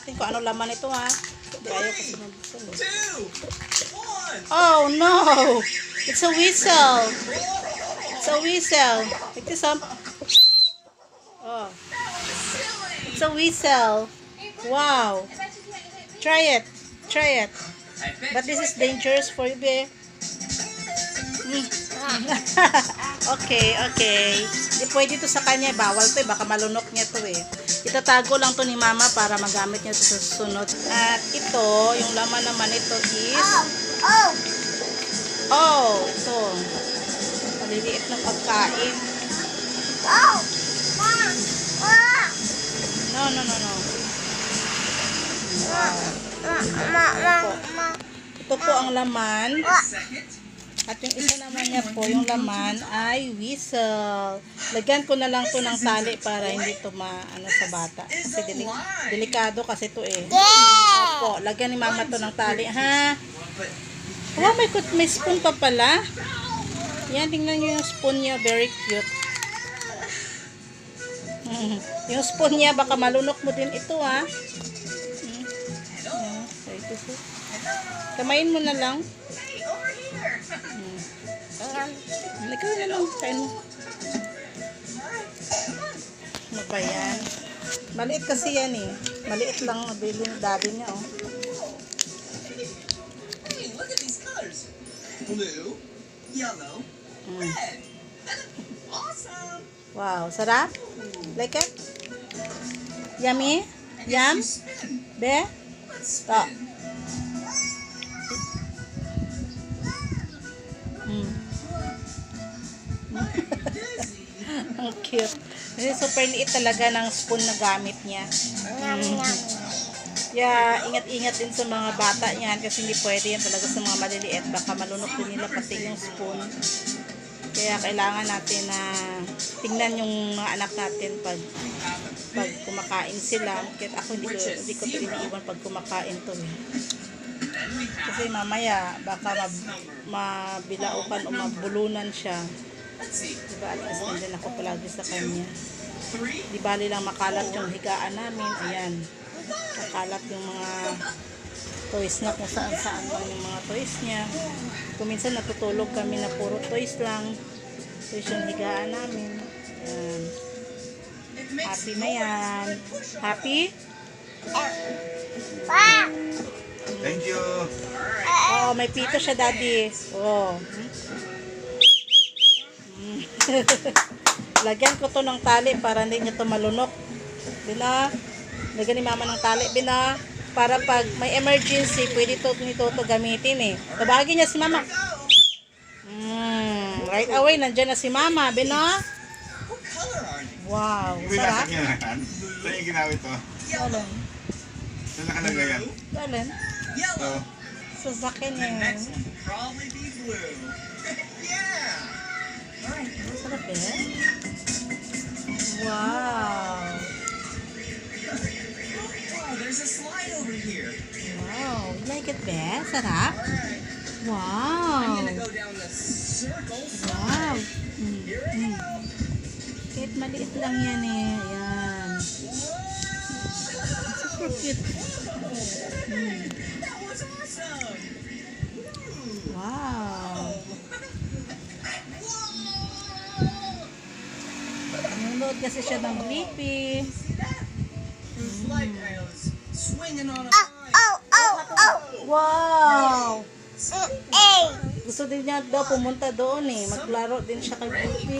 natin kung ano laman ito, ha. Hindi, ayaw kasi mabuksan. Oh, no! It's a whistle. It's a whistle. Like this, oh. It's a whistle. Wow. Try it. Try it. But this is dangerous for you, be. Okay, okay. Hindi pwede to sa kanya. Bawal to, baka malunok niya to, eh. Itatago lang to ni mama para magamit niya to sa susunod. At ito, yung laman naman ito is ito. Maliliit na pagkain. No. Ito po ang laman. At yung isa naman niya po, yung laman ay whistle. Lagyan ko na lang to ng tali para hindi to maano sa bata. Kasi delikado kasi to, eh. Opo, lagyan ni mama to ng tali, ha? Oh, may spoon pa pala. Yan, tingnan nyo yung spoon niya. Very cute. Yung spoon niya, baka malunok mo din ito, ha? Kamain mo na lang. Ikaw na lang. Kain mo. Ano ba yan? Maliit kasi yan, eh. Maliit lang bilhin daddy niya, oh. Blue, yellow, red. Awesome. Wow, sarap? Like it? Yummy? Yum? Be? To. Ang cute. Kasi super liit talaga ng spoon na gamit niya. Yeah, ingat-ingat din sa mga bata niyan kasi hindi pwede yan talaga sa mga maliliit. Baka malunok din nila pati yung spoon. Kaya kailangan natin na tingnan yung mga anak natin pag kumakain sila. Kaya ako hindi ko ito iniiwan pag kumakain to. Kasi mamaya baka mabilaukan o mabulunan siya. Diba, alas nandyan ako palagi sa kanya. Di bali lang makalat yung higaan namin. Ayan. Makalat yung mga toys na kung saan-saan lang yung mga toys niya. Kung minsan natutulog kami na puro toys lang. Toys yung higaan namin. Ayan. Happy na yan. Happy? Thank you. Oh, may pito siya, daddy. Oh. Lagyan ko to ng tali para hindi niya to malunok. Bina, lagyan ni mama ng tali, bina, para pag may emergency, pwede nito gamitin, eh. Tabagin niya si mama. Right away, nandiyan na si mama, bina. Wow, sarap. Saan yung ginawit to? Galan. Saan nakalagay yan? Galan. Ito. Sa sakin yan. Probably be blue. Yeah. Sarap, eh. Wow. Oh, there's a slide over here. Wow. You like it, be? Sarap? I'm Wow. gonna go down the circle. Wow. Kahit maliit lang yan, eh. Ayan. Super cute. That was awesome. Wow. Nanonood kasi siya ng Blippi. It's like I was swinging on a line. Wow! Gusto din niya daw pumunta doon, eh. Maglaro din siya kay Blippi.